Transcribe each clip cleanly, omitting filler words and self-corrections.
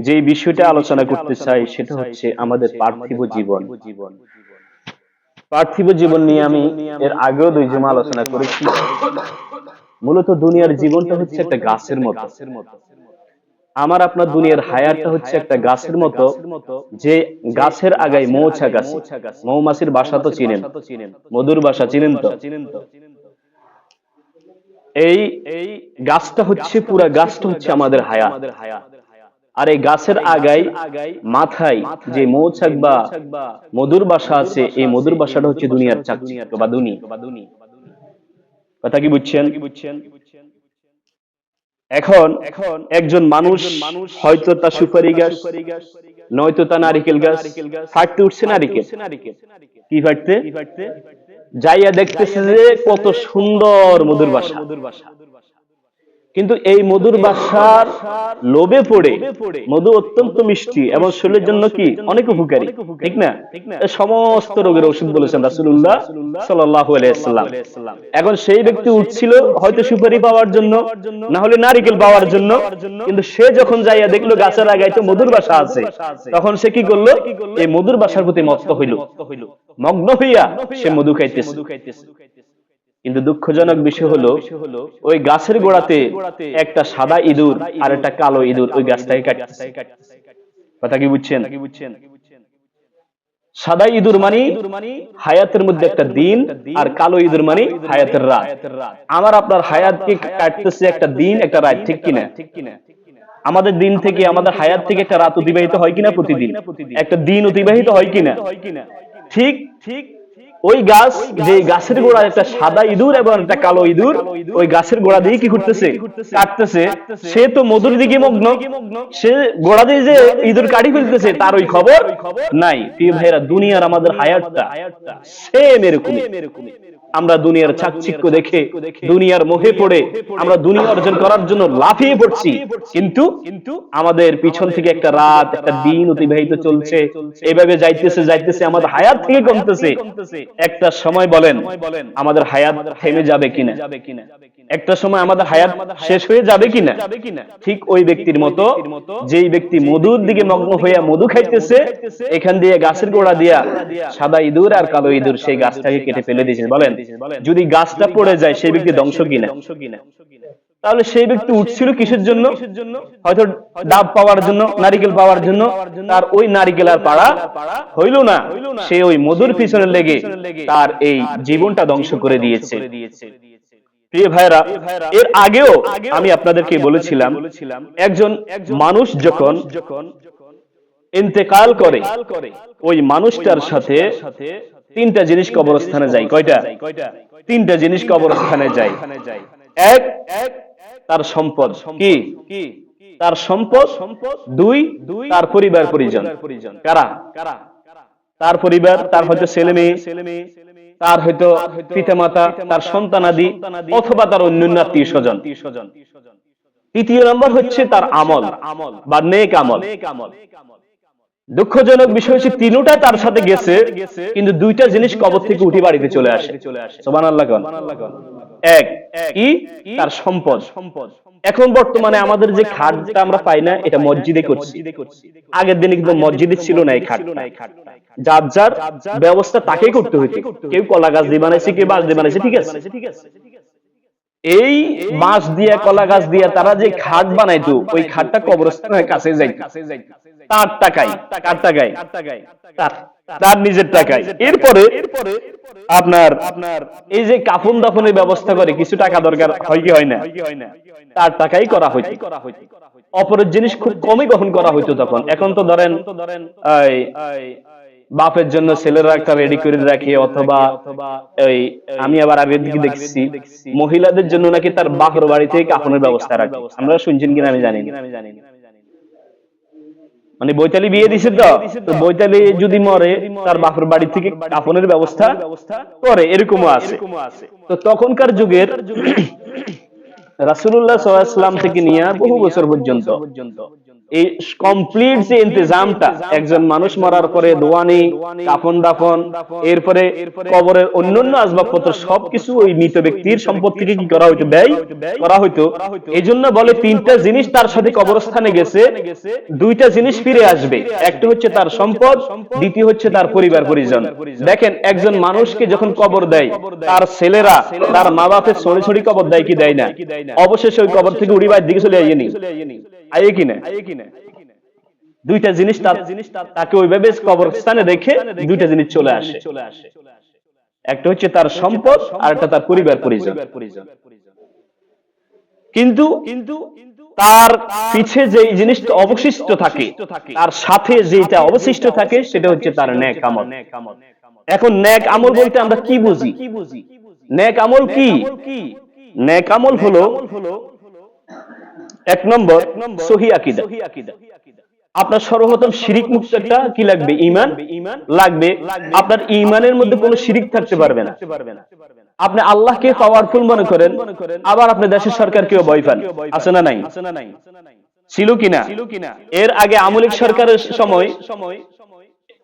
যে বিষয়টা আলোচনা করতে চাই সেটা হচ্ছে আমাদের পার্থিব জীবন। পার্থিব জীবন নিয়ে আমি এর আগেও 2 জুমা আলোচনা করেছি। মূলত দুনিয়ার জীবনটা হচ্ছে একটা গাছের মতো। আমার আপনার দুনিয়ার হায়াতটা হচ্ছে একটা গাছের মতো, যে গাছের আগায় মৌচাক আছে। মৌমাছির বাসা তো চিনেন, মধুর বাসা চিনেন তো। এই গাছটা হচ্ছে, পুরা গাছটা হচ্ছে আমাদের হায়াত। আর এই গাছের আগায় মাথায় যে মৌচাক বা মধুর বাসা আছে, এই মধুর বাসাটা হচ্ছে দুনিয়ার চাকচিক্য বা দুনি। কথা কি বুঝছেন? এখন একজন মানুষ হয়তো তা সুপারি গাছ, নয়তো তা নারিকেল গাছ, ফাটতে উঠছে নারিকেল। কি ফাটতে? যাইয়া দেখতেছে যে কত সুন্দর মধুর বাসা। কিন্তু এই মধুর বাসার লোভে পড়ে, মধু অত্যন্ত মিষ্টি এবং শরীরের জন্য কি অনেক উপকারী, ঠিক না? সমস্ত রোগের ওষুধ বলেছেন রাসূলুল্লাহ সাল্লাল্লাহু আলাইহি ওয়াসাল্লাম। এখন সেই ব্যক্তি উঠছিল হয়তো সুপারি পাওয়ার জন্য, না হলে নারিকেল পাওয়ার জন্য, কিন্তু সে যখন যাইয়া দেখলো গাছের আগায় তো মধুর বাসা আছে, তখন সে কি করলো? এই মধুর বাসার প্রতি মত্ত হইল, মগ্ন হইয়া সে মধু খাইতেছে। কিন্তু দুঃখজনক বিষয় হলো, ওই গাছের গোড়াতে একটা সাদা ইঁদুর আর একটা কালো ইঁদুর ওই গাছটাকে কাটতেছে। কথা কি বুঝছেন? সাদা ইঁদুর মানে হায়াতের মধ্যে একটা দিন, আর কালো ইঁদুর মানে হায়াতের রাত। আমার আপনার হায়াতকে কাটতেছে একটা দিন একটা রাত, ঠিক কিনা? আমাদের দিন থেকে, আমাদের হায়াত থেকে একটা রাত অতিবাহিত হয় কিনা প্রতিদিন? একটা দিন অতিবাহিত হয় কিনা? ঠিক ওই গাছ, যে গাছের গোড়ায় একটা সাদা ইঁদুর এবং একটা কালো ইঁদুর ওই গাছের গোড়া দিয়ে কি করতেছে? কাটতেছে। সে তো মধুর দিকে মগ্ন, সে গোড়া দিয়ে যে ইঁদুর কাটি ফেলতেছে তার ওই খবর নাই। প্রিয় ভাইরা, দুনিয়ার আমাদের হায়াতটা সেম এরকমই। আমরা দুনিয়ার চাকচিক্য দেখে, দুনিয়ার মোহে পড়ে আমরা দুনিয়া অর্জন করার জন্য লাফিয়ে পড়ছি, কিন্তু আমাদের পিছন থেকে একটা রাত একটা দিন অতিবাহিত চলছে। এভাবে যাইতেছে যাইতেছে আমাদের হায়াত থেকে কমতেছে। একটা সময় বলেন আমাদের হায়াত থেমে যাবে কিনা? একটা সময় আমাদের হায়াত শেষ হয়ে যাবে কিনা? ঠিক ওই ব্যক্তির মতো, যেই ব্যক্তি মধুর দিকে মগ্ন হইয়া মধু খাইতেছে, এখান দিয়ে গাছের গোড়া দিয়া সাদা ইঁদুর আর কালো ইঁদুর সেই গাছটাকে কেটে ফেলে দিয়েছে। বলেন, যদি গাছটা পড়ে যায় সেই ব্যক্তি ধ্বংস কিনা? তাহলে সেই ব্যক্তি উঠছিল কিসের জন্য? হয়তো ডাব পাওয়ার জন্য, নারিকেল পাওয়ার জন্য। তার ওই নারিকেল আর পাড়া হইল না, সে ওই মধুর পিছনে লেগে তার এই জীবনটা ধ্বংস করে দিয়েছে। প্রিয় ভাইরা, এর আগেও আমি আপনাদেরকে বলেছিলাম, একজন মানুষ যখন ইন্তেকাল করে, ওই মানুষটার সাথে 3টা জিনিস কবরস্থানে যায়। কয়টা? 3টা জিনিস কবরস্থানে যায়। এক, তার সম্পদ। কি? তার সম্পদ। 2, তার পরিবার পরিজন। কারা? তার পরিবার, তার হয়তো ছেলে মেয়ে, তার হয়তো পিতামাতা, তার সন্তানাদি, অথবা তার অন্যান্য আত্মীয় স্বজন। 3য় নম্বর হচ্ছে তার আমল বা নেক আমল। দুঃখজনক বিষয় হচ্ছে 3টা তার সাথে গেছে, কিন্তু 2টা জিনিস কবর থেকে উঠে বাড়িতে চলে আসে। সুবহানাল্লাহ। এক, কি? তার সম্পদ। এখন বর্তমানে আমাদের যে খাটটা আমরা পাই না, এটা মসজিদে করছি। আগের দিনে কিন্তু মসজিদে ছিল না এই খাট। যার যার ব্যবস্থা তাকেই করতে হইতো। কেউ কলা গাছ দিয়ে বানাইছে, কেউ বাঁশ দিয়ে বানাইছে, ঠিক আছে? এই বাঁশ দিয়া, কলা গাছ দিয়া তারা যে খাট বানাইতো, ওই খাটটা কবরস্থানের কাছে যাইতো। তার টাকায়, কার টাকায়? তার নিজের টাকায়। এরপরে আপনার এই যে কাফন দাফনের ব্যবস্থা করে, কিছু টাকা দরকার হয় কি হয় না? তার টাকাই করা হইতো। অপরের জিনিস খুব কমই গ্রহণ করা হইতো তখন। এখন তো ধরেন বাপের জন্য ছেলেরা একটা রেডি করে রাখে, অথবা ওই আমি আবার আগের দিকে দেখছি মহিলাদের জন্য নাকি তার বাপের বাড়িতে কাফনের ব্যবস্থা রাখে। আমরা শুনছেন কিনা আমি জানি না। মানে বৈতালি বিয়ে দিছে, তো বৈতালি যদি মরে তার বাপের বাড়ি থেকে কাফনের ব্যবস্থা করে, এরকমও আছে। তো তখনকার যুগের রাসূলুল্লাহ সাল্লাল্লাহু আলাইহি ওয়াসাল্লাম থেকে নিয়ে বহু বছর পর্যন্ত এই কমপ্লিট যে ইন্তজামটা, একজন মানুষ মরার পরে দোয়ানি, কাফন দাফন, এরপরে কবরের অন্যান্য আসবাবপত্র সবকিছু ওই মৃত ব্যক্তির সম্পদ থেকে কি করা হইতো, ব্যয় করা হইতো। এই জন্য বলে তিনটা জিনিস তার সাথে কবরস্থানে গেছে, দুইটা জিনিস ফিরে আসবে, একটা হচ্ছে তার সম্পদ, দ্বিতীয় হচ্ছে তার পরিবার পরিজন। দেখেন একজন মানুষকে যখন কবর দেয়, তার ছেলেরা তার মা বাপের ছড়ি ছড়ি কবর দেয় কি দেয় না? অবশেষে ওই কবর থেকে উড়ি বাইর দিকে চলে আইনি, আইয়ে কিনা? দুইটা জিনিস তাকে ওইভাবে কবরস্থানে রেখে দুইটা জিনিস চলে আসে, একটা হচ্ছে তার সম্পদ আর একটা তার পরিবার পরিজন। কিন্তু তার পিছে যে জিনিসটা অবশিষ্ট থাকে, তার সাথে যেটা অবশিষ্ট থাকে সেটা হচ্ছে তার নেক আমল। এখন নেক আমল বলতে আমরা কি বুঝি? নেক আমল কি? নেক আমল হলো এক নম্বর সহিহ আকীদা। আপনার সর্বপ্রথম শিরিক মুক্ত একটা কি লাগবে? ঈমান লাগবে। আপনার ঈমানের মধ্যে কোনো শিরিক থাকতে পারবে না। আপনি আল্লাহকে পাওয়ারফুল মনে করেন, আবার আপনি দেশের সরকারকেও ভয় পান, আছে না নাই? ছিল কিনা? এর আগে আওয়ামী লীগ সরকারের সময়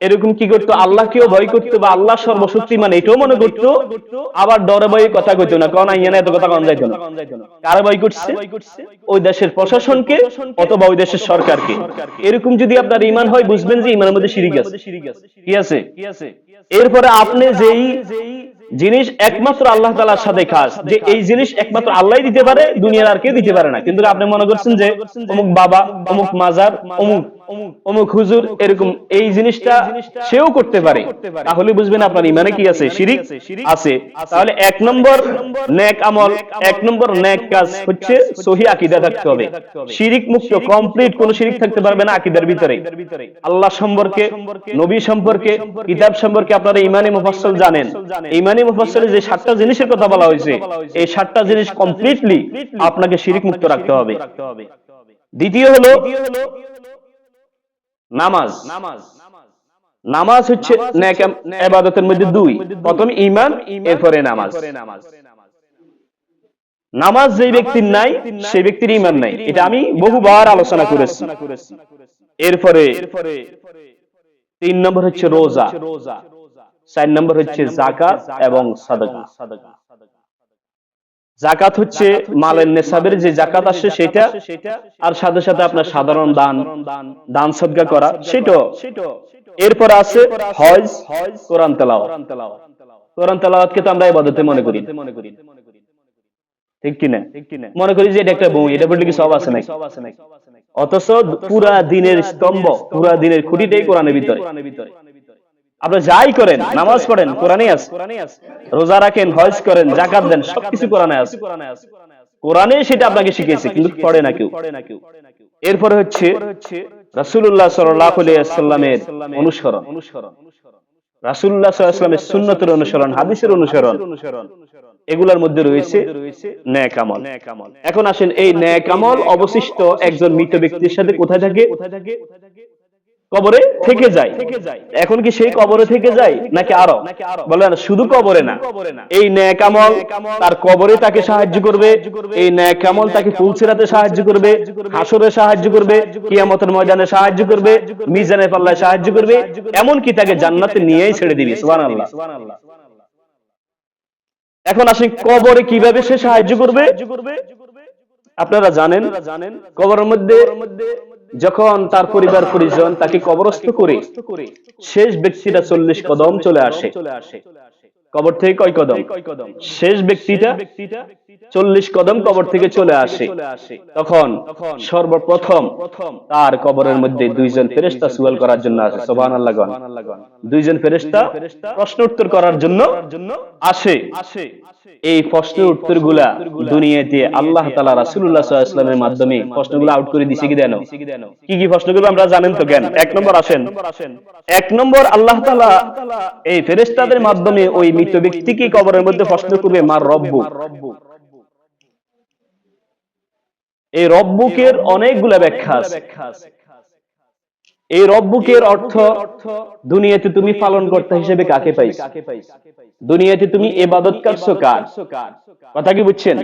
এরকম কি করতো? আল্লাহকেও ভয় করতো বা আল্লাহ সর্বশক্তিমান এটাও মনে করতো, আবার ডরে ভয়ে কথা কইতো না, কারণ আইয়ানা এত কথা কম যাইতো না। কারা ভয় করছে? ওই দেশের প্রশাসনকে অথবা ওই দেশের সরকারকে। এরকম যদি আপনার ঈমান হয়, বুঝবেন যে ঈমানের মধ্যে শিরিক আছে। কি আছে? এরপরে আপনি যেই জিনিস একমাত্র আল্লাহ তাআলার সাথে খাস, যে এই জিনিস একমাত্র আল্লাহই দিতে পারে, দুনিয়ার আর কেউ দিতে পারে না, কিন্তু আপনি মনে করছেন যে অমুক বাবা, অমুক মাজার, অমুক অমুক হুজুর এরকম এই জিনিসটা সেও করতে পারে, তাহলে বুঝবেন আপনার ঈমানে কি আছে? শিরিক আছে। তাহলে এক নম্বর নেক আমল, এক নম্বর নেক কাজ হচ্ছে সহিহ আকীদা থাকতে হবে, শিরিক মুক্ত, কমপ্লিট কোনো শিরিক থাকতে পারবে না আকীদার ভিতরে। আল্লাহ সম্পর্কে, নবী সম্পর্কে, কিতাব সম্পর্কে আপনারা ঈমানে মুফাসসাল জানেন। ঈমানে মুফাসসালে যে 7টা জিনিসের কথা বলা হয়েছে, এই 7টা জিনিস কমপ্লিটলি আপনাকে শিরিক মুক্ত রাখতে হবে। দ্বিতীয় হলো নামাজ। নামাজ হচ্ছে নেক ইবাদতের মধ্যে দুই, প্রথম ঈমান, এরপরে নামাজ। নামাজ যেই ব্যক্তির নাই, সেই ব্যক্তির ঈমান নাই, এটা আমি বহুবার আলোচনা করেছি। এরপরে 3 নম্বর হচ্ছে রোজা, 4 নম্বর হচ্ছে যাকাত এবং সাদাকা। যাকাত হচ্ছে মালের নেসাবের যে যাকাত আসে সেটা, আর সাথে সাথে আপনার সাধারণ দান সদকা করা সেটা। এরপর আছে হজ, কোরআন তেলাওয়াত। কোরআন তেলাওয়াতকে তো আমরা ইবাদতে মনে করি, ঠিক কিনা? মনে করি যে এটা একটা বই, এটা পড়লে কি সব আছে নাকি? অথচ পুরা দিনের স্তম্ভ, পুরা দিনের খুঁটিটাই কোরআনের ভিতরে। আপনি যাই করেন, নামাজ পড়েন, কোরআনে আছে, রোজা রাখেন, হজ করেন, যাকাত দেন, সবকিছু কোরআনে আছে। কোরআনে সেটা আপনাকে শিখিয়েছে, কিন্তু পড়ে না কেউ। এরপরে হচ্ছে রাসূলুল্লাহ সাল্লাল্লাহু আলাইহি ওয়াসাল্লামের অনুসরণ, রাসূলুল্লাহ সাল্লাল্লাহু আলাইহি ওয়াসাল্লামের সুন্নতের অনুসরণ, হাদিসের অনুসরণ, এগুলোর মধ্যে রয়েছে নেক আমল। এখন আসেন, এই নেক আমল অবশিষ্ট একজন মৃত ব্যক্তির সাথে কোথায় থাকে? কবরে থেকে যায়। এখন কি সেই কবরে থেকে যায় নাকি আরো? বলেন, শুধু কবরে না, এই নেক আমল তার কবরে তাকে সাহায্য করবে, এই নেক আমল তাকে ফুলসিরাতে সাহায্য করবে, হাসরে সাহায্য করবে, কিয়ামতের ময়দানে সাহায্য করবে, মিজানের পাল্লায় সাহায্য করবে, এমন কি তাকে জান্নাতে নিয়েই ছেড়ে দিবে। সুবহানাল্লাহ। এখন আসেন, কবরে কিভাবে সে সাহায্য করবে? আপনারা জানেন, কবরের মধ্যে যখন তার পরিবার পরিজন তাকে কবরস্থ করে, শেষ ব্যক্তিটা 40 কদম চলে আসে। কবর থেকে কয় কদম? শেষ ব্যক্তিটা 40 কদম কবর থেকে চলে আসে। তখন সর্বপ্রথম তার কবরের মধ্যে 2 জন ফেরেশতা সুয়াল করার জন্য আসে। সুবহানাল্লাহ। 2 জন ফেরেশতা প্রশ্ন উত্তর করার জন্য আসে। এই প্রশ্নের উত্তরগুলা দুনিয়াতে আল্লাহ তাআলা রাসূলুল্লাহ সাল্লাল্লাহু আলাইহি ওয়াসাল্লামের মাধ্যমে প্রশ্নগুলো আউট করে দিয়েছে কি দেন? কি কি প্রশ্নগুলো আমরা জানেন তো? জ্ঞান। 1 নম্বর আসেন, 1 নম্বর আল্লাহ তাআলা এই ফেরেশতাদের মাধ্যমে ওই মৃত ব্যক্তিকে কবরের মধ্যে প্রশ্ন করবে, মার রব্বু। এই রব্বুকের অনেকগুলা ব্যাখ্যা আছে। এই রব্বুকের অর্থ দুনিয়াতে তুমি পালন কর্তা হিসেবে কাকে পাইছো? দুনিয়াতে তুমি ইবাদত করছো কার? কথা কি বুঝছেন?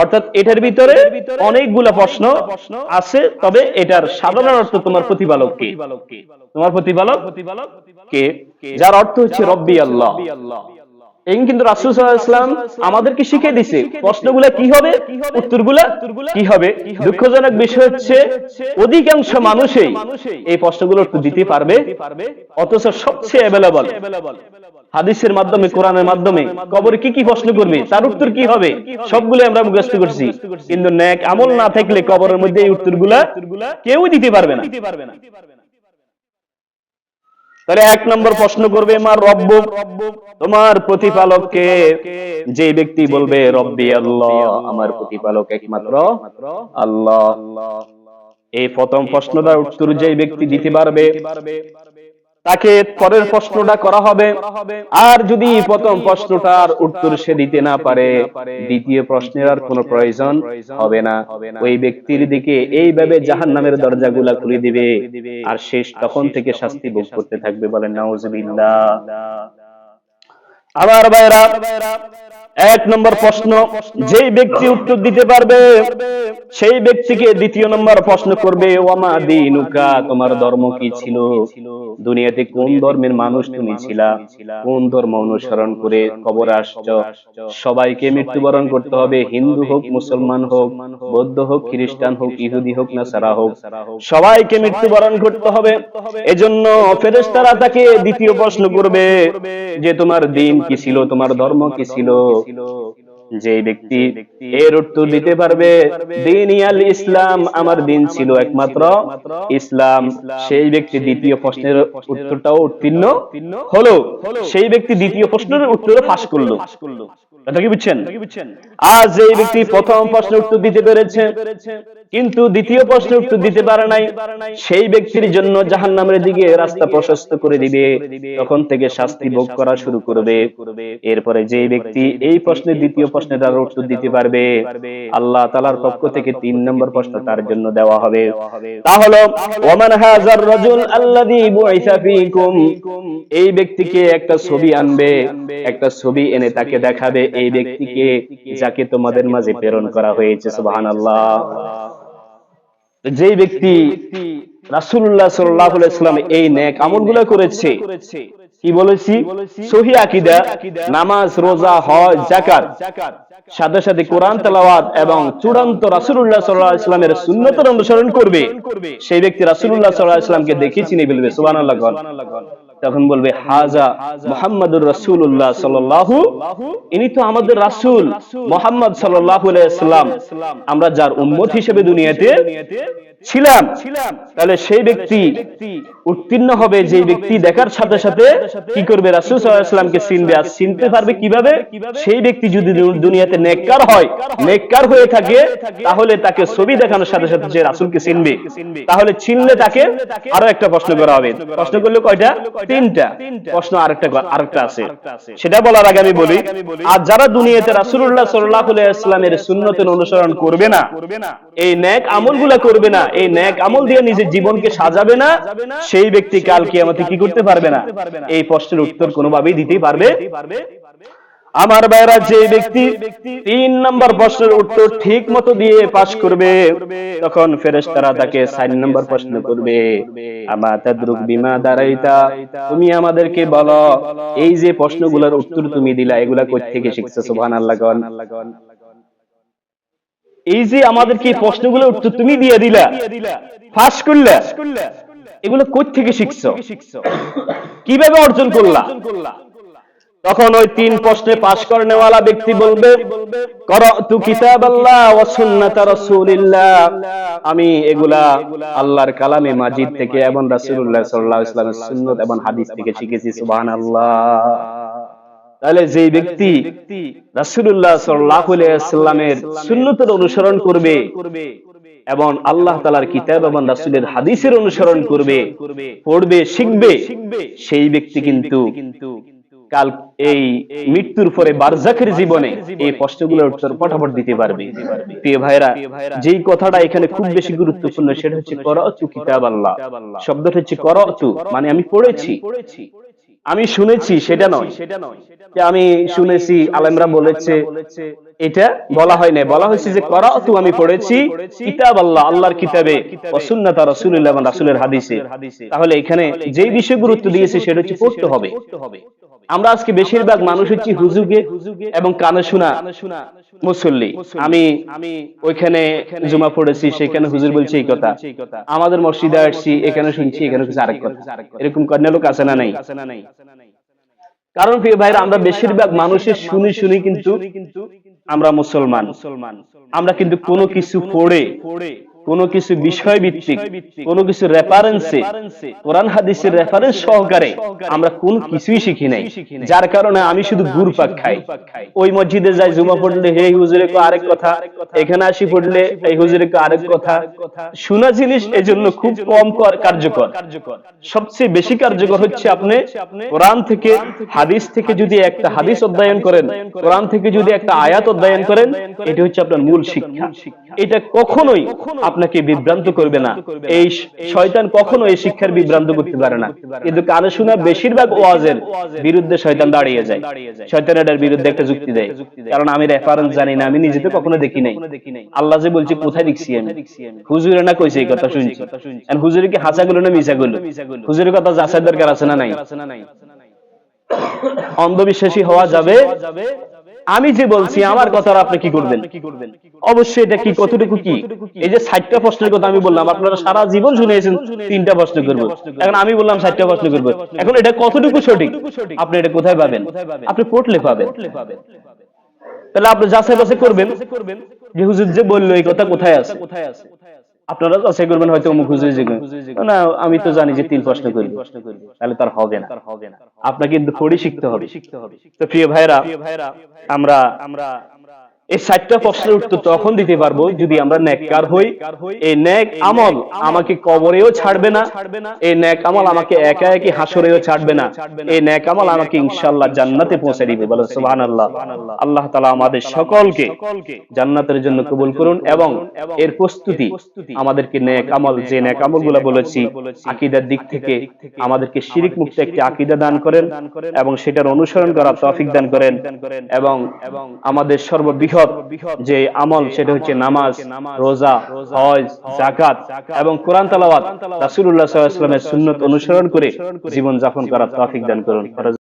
অর্থাৎ এটার ভিতরে অনেকগুলা প্রশ্ন আছে, তবে এটার সাধারণ অর্থ তোমার প্রতিপালক কে? তোমার প্রতিপালক কে? যার অর্থ হচ্ছে রব্বি আল্লাহ। এই কিন্তু রাসূল সাল্লাল্লাহু আলাইহি ওয়াসাল্লাম আমাদেরকে শিখিয়ে দিয়েছে প্রশ্নগুলো কি হবে, উত্তরগুলো কি হবে। দুঃখজনক বিষয় হচ্ছে অধিকাংশ মানুষই এই প্রশ্নগুলোর উত্তর দিতে পারবে, অথচ সবচেয়ে অ্যাভেলেবল হাদিসের মাধ্যমে, কোরআনের মাধ্যমে কবরে কি কি প্রশ্ন করবে, তার উত্তর কি হবে, সবগুলো আমরা মুখস্থ করছি। কিন্তু নেক আমল না থাকলে কবরের মধ্যে এই উত্তরগুলা কেউ দিতে পারবে না। তাহলে এক নম্বর প্রশ্ন করবে মা রব্বুক, তোমার প্রতিপালক কে? যে ব্যক্তি বলবে রব্বি আল্লাহ, আমার প্রতিপালক একমাত্র আল্লাহ, এই প্রথম প্রশ্নটার উত্তর যে ব্যক্তি দিতে পারবে তাকে পরের প্রশ্নটা করা হবে। আর যদি প্রথম প্রশ্নটার উত্তর সে দিতে না পারে, দ্বিতীয় প্রশ্নের আর কোনো প্রয়োজন হবে না। ওই ব্যক্তির দিকে এইভাবে জাহান্নামের দরজাগুলা খুলে দিবে, আর শেষ তখন থেকে শাস্তি ভোগ করতে থাকবে। বলেন নাউজুবিল্লাহ। আমার ভাইরা, এক নম্বর প্রশ্ন যেই ব্যক্তি উত্তর দিতে পারবে সেই ব্যক্তিকে দ্বিতীয় নম্বর প্রশ্ন করবে ওয়ামা দীনুকা, তোমার ধর্ম কি ছিল? দুনিয়াতে কোন ধর্মের মানুষ তুমি ছিলা? কোন ধর্ম অনুসরণ করে কবরে আসছো? সবাইকে মৃত্যুবরণ করতে হবে, হিন্দু হোক, মুসলমান হোক, বৌদ্ধ হোক, খ্রিস্টান হোক, ইহুদি হোক, নাসারা হোক, সবাইকে মৃত্যুবরণ করতে হবে। এজন্য ফেরেশতারা তাকে দ্বিতীয় প্রশ্ন করবে যে তোমার দিন কি ছিল, তোমার ধর্ম কি ছিল? যে ব্যক্তি এর উত্তর দিতে পারবে দীনিয়াল ইসলাম, আমার দিন ছিল একমাত্র ইসলাম, সেই ব্যক্তি দ্বিতীয় প্রশ্নের উত্তরটাও উত্তীর্ণ হলো, সেই ব্যক্তি দ্বিতীয় প্রশ্নের উত্তরে পাস করলো। কথা কি বুঝছেন? আর যে ব্যক্তি প্রথম প্রশ্নের উত্তর দিতে পেরেছে কিন্তু দ্বিতীয় প্রশ্নের উত্তর দিতে পারে নাই, সেই ব্যক্তির জন্য জাহান্নামের দিকে রাস্তা প্রশস্ত করে দিবে, তখন থেকে শাস্তি ভোগ করা শুরু করবে। এরপরে যে ব্যক্তি এই প্রশ্নের দ্বিতীয় প্রশ্নের তার উত্তর দিতে পারবে, আল্লাহ তাআলার পক্ষ থেকে 3 নম্বর প্রশ্ন তার জন্য দেওয়া হবে, তা হলো ওমান হাযার রাজুল আল্লাযী বুইসা ফীকুম, এই ব্যক্তিকে একটা ছবি আনবে, একটা ছবি এনে তাকে দেখাবে এই ব্যক্তিকে যাকে তোমাদের মাঝে প্রেরণ করা হয়েছে। সুবহানাল্লাহ। যেই ব্যক্তি রাসূলুল্লাহ সাল্লাল্লাহু আলাইহি ওয়াসাল্লাম এই নেক আমলগুলো করেছে, কি বলেছি, সহিহ আকীদা, নামাজ, রোজা, হজ, যাকাত, সাথে সাথে কোরআন তেলাওয়াত এবং চূড়ান্ত রাসূলুল্লাহ সাল্লাল্লাহু আলাইহি ওয়াসাল্লামের সুন্নতের অনুসরণ করবে, সেই ব্যক্তি রাসূলুল্লাহ সাল্লাল্লাহু আলাইহি ওয়াসাল্লামকে দেখে চিনে ফেলবে। সুবহানাল্লাহ। তখন বলবে হাজা মুহাম্মাদুর রাসূলুল্লাহ সাল্লাল্লাহু, ইনি তো আমাদের রাসূল মুহাম্মদ সাল্লাল্লাহু আলাইহি ওয়াসাল্লাম, আমরা যার উম্মত হিসেবে দুনিয়াতে ছিলাম। তাহলে সেই ব্যক্তি উত্তীর্ণ হবে, যে ব্যক্তি দেখার সাথে সাথে কি করবে, রাসূল সাল্লাল্লাহু আলাইহি ওয়াসাল্লামকে চিনবে। আর চিনতে পারবে কিভাবে? সেই ব্যক্তি যদি দুনিয়াতে নেককার হয়, নেককার হয়ে থাকে, তাহলে তাকে ছবি দেখানোর সাথে সাথে যে রাসূলকে চিনবে। তাহলে চিনলে তাকে আরো একটা প্রশ্ন করা হবে। প্রশ্ন করলে কয়টা? 3টা প্রশ্ন। আরেকটা আছে, সেটা বলার আগে আমি বলি, আর যারা দুনিয়াতে রাসূলুল্লাহ সাল্লাল্লাহু আলাইহি ওয়াসাল্লামের সুন্নতের অনুসরণ করবে না, এই নেক আমলগুলো করবে না, এই নেক আমল দিয়ে নিজের জীবনকে সাজাবে না, সেই ব্যক্তি কাল কিয়ামতে কি করতে পারবে না, এই প্রশ্নের উত্তর কোনোভাবেই দিতে পারবে। আমার ভাইরা, যে ব্যক্তি 3 নম্বর প্রশ্নের উত্তর ঠিক মতো দিয়ে পাস করবে, তখন ফেরেশতারা তাকে 4 নম্বর প্রশ্ন করবে, আমা তাদরুক বিমা দারাইতা, তুমি আমাদেরকে বলো এই যে প্রশ্নগুলোর উত্তর তুমি দিলা, এগুলা কই থেকে শিখছো? সুবহানাল্লাহ। এই যে আমাদেরকে এই প্রশ্নগুলোর উত্তর তুমি দিয়ে দিলা, পাস করলা, এগুলো কই থেকে শিখছো, কিভাবে অর্জন করলা? তখন ওই 3 প্রশ্নে পাশ করেনেওয়ালা ব্যক্তি বলবে করতু কিতাবাল্লাহ ওয়া সুন্নাতা রাসূলিল্লাহ, আমি এগুলা আল্লাহর কালামে মাজিদ থেকে এবং রাসূলুল্লাহ সাল্লাল্লাহু আলাইহি ওয়াসাল্লামের সুন্নাত এবং হাদিস থেকে শিখেছি। সুবহানাল্লাহ। তাহলে যে ব্যক্তি রাসূলুল্লাহ সাল্লাল্লাহু আলাইহি ওয়াসাল্লামের সুন্নতের অনুসরণ করবে এবং আল্লাহ তাআলার কিতাব এবং রাসূলের হাদিসের অনুসরণ করবে, পড়বে, শিখবে, সেই ব্যক্তি কিন্তু কাল এই মৃত্যুর পরে বারজাখের জীবনে এই প্রশ্নগুলোর উত্তর ফটাফট দিতে পারবে। প্রিয় ভাইরা, যেই কথাটা এখানে খুব বেশি গুরুত্বপূর্ণ সেটা হচ্ছে করাতু কিতাবাল্লাহ। শব্দটা হচ্ছে করাতু, মানে আমি পড়েছি, আমি শুনেছি সেটা নয় যে আমি শুনেছি আলেমরা বলেছে, এটা বলা হয় না। বলা হয়েছে যে করাতু, আমি পড়েছি, কিতাবাল্লাহ, আল্লাহর কিতাবে, ওয়া সুন্নাত রাসূলুল্লাহ, এবং রাসূলের হাদিসে। তাহলে এখানে যেই বিষয় গুরুত্ব দিয়েছে সেটা হচ্ছে পড়তে হবে। আমরা আজকে বেশিরভাগ মানুষ হচ্ছে হুজুগে এবং কানে শোনা মুসল্লি। আমি ওইখানে জুমা পড়েছি, সেখানে হুজুর বলছে এই কথা, আমাদের মসজিদে আসছি, এখানে শুনছি, এখানে শুনছি আরেক কথা। এরকম কন্যা লোক আছে না নাই? কারণ প্রিয় ভাইরা, আমরা বেশিরভাগ মানুষের শুনি শুনি কিন্তু আমরা মুসলমান। আমরা কিন্তু কোনো কিছু পড়ে, কোনো কিছু বিষয় ভিত্তিক, কোনো কিছু রেফারেন্সে, কোরআন হাদিসের রেফারেন্স সহকারে আমরা কোন কিছুই শিখি নাই। যার কারণে আমি শুধু ঘুরপাক খাই। ওই মসজিদে যাই, জুমা পড়লে হে হুজুরে কো আরেক কথা, এখানে আসি পড়লে এই হুজুরে কো আরেক কথা। শোনা জিনিস এজন্য খুব কম কার্যকর। সবচেয়ে বেশি কার্যকর হচ্ছে আপনি কোরআন থেকে, হাদিস থেকে যদি একটা হাদিস অধ্যয়ন করেন, কোরআন থেকে যদি একটা আয়াত অধ্যয়ন করেন, এটা হচ্ছে আপনার মূল শিক্ষা। এটা কখনোই আপনাকে বিভ্রান্ত করবে না। এই শয়তান কখনো এই শিক্ষার বিভ্রান্ত করতে পারে না। কিন্তু কানে শোনা বেশিরভাগ ওয়াজের বিরুদ্ধে শয়তান দাঁড়িয়ে যায়। শয়তান এটার বিরুদ্ধে একটা যুক্তি দেয়, কারণ আমি রেফারেন্স জানি না, আমি নিজে তো কখনো দেখি নাই। আল্লাহ যে বলছে কোথায় দেখছি আমি? হুজুরে না কইছে এই কথা শুনছি। আর হুজুরে কি হাসা গুলো না মিছা গুলো? হুজুরের কথা যাচাই দরকার আছে না নাই? অন্ধবিশ্বাসী হওয়া যাবে? আমি যে বলছি আমার কথা আপনি কি করবেন? অবশ্যই এটা কি, কতটুকু কি? এই যে 60টা প্রশ্নের কথা আমি বললাম, আপনারা সারা জীবন শুনেছেন 3টা প্রশ্ন করব, এখন আমি বললাম 60টা প্রশ্ন করব। এখন এটা কতটুকু সঠিক, আপনি এটা কোথায় পাবেন? আপনি পড়লে পাবেন। তাহলে আপনি যাচাই বাছাই করবেন যে হুজুর যে বললো এই কথা কোথায় আছে। আপনারা যাচাই করবেন, হয়তো অমুক হুজুর যে না, আমি তো জানি যে 3 প্রশ্ন করব, তাহলে তার হবে না। আপনাকে কিন্তু পড়ে শিখতে হবে। তো প্রিয় ভাইরা, আমরা এই 60টা প্রশ্নের উত্তর তখন দিতে পারবো যদি আমরা নেককার হই। এই নেক আমল আমাকে কবরেও ছাড়বে না, এই নেক আমল আমাকে একা একই হাসরেও ছাড়বে না, এই নেক আমল আমাকে ইনশাআল্লাহ জান্নাতে পৌঁছে দিবে। বলেন সুবহানাল্লাহ। আল্লাহ তাআলা আমাদের সকলকে জান্নাতের জন্য কবুল করুন এবং এর প্রস্তুতি আমাদেরকে নেক আমল, যে নেক আমলগুলো বলেছি আকীদার দিক থেকে আমাদেরকে শিরক মুক্ত একটি আকীদা দান করেন এবং সেটার অনুসরণ করার তৌফিক দান করেন, এবং আমাদের সর্ববৃহৎ যে আমল সেটা হচ্ছে নামাজ, রোজা, হজ, যাকাত এবং কোরআন তেলাওয়াত, রাসূলুল্লাহ সাল্লাল্লাহু আলাইহি ওয়াসাল্লামের সুন্নাত অনুসরণ করে জীবন যাপন করার তৌফিক দান করুন।